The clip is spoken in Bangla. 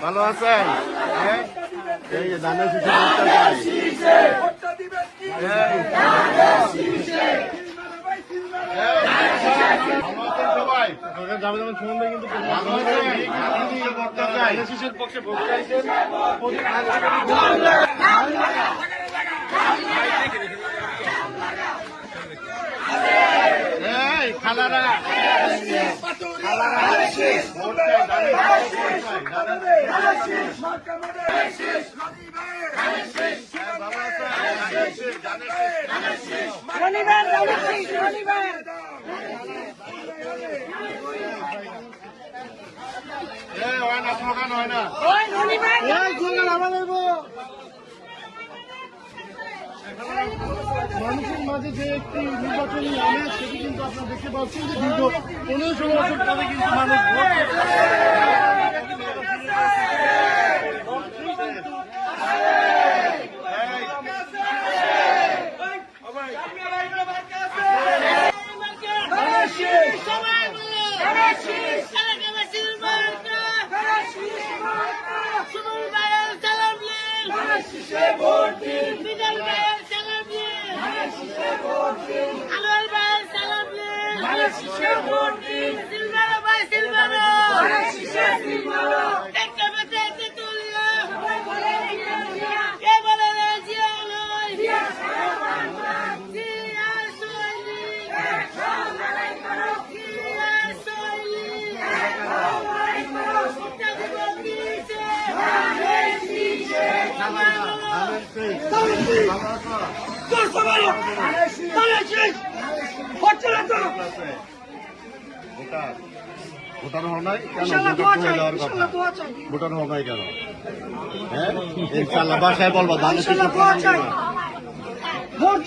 ভালো আছেন? এই যে ধানের শীষে ভোটটা সবাই সম্বন্ধে কিন্তু ধানের শীষের পক্ষে ভোট চাইছেন। খালারা হয় না স্লোগান হয় না মানুষের মাঝে যে একটি নির্বাচনী আমেজ সেটি কিন্তু আপনারা দেখতে পাচ্ছেন যে দীর্ঘ 15-16 বছর পরে কিন্তু মানুষ ভোটার হল নাই কেন? ভোটার হল নাই কেন? হ্যাঁ ইনশাল্লাহ বাসায় বলবো ধানের শীষে ভোট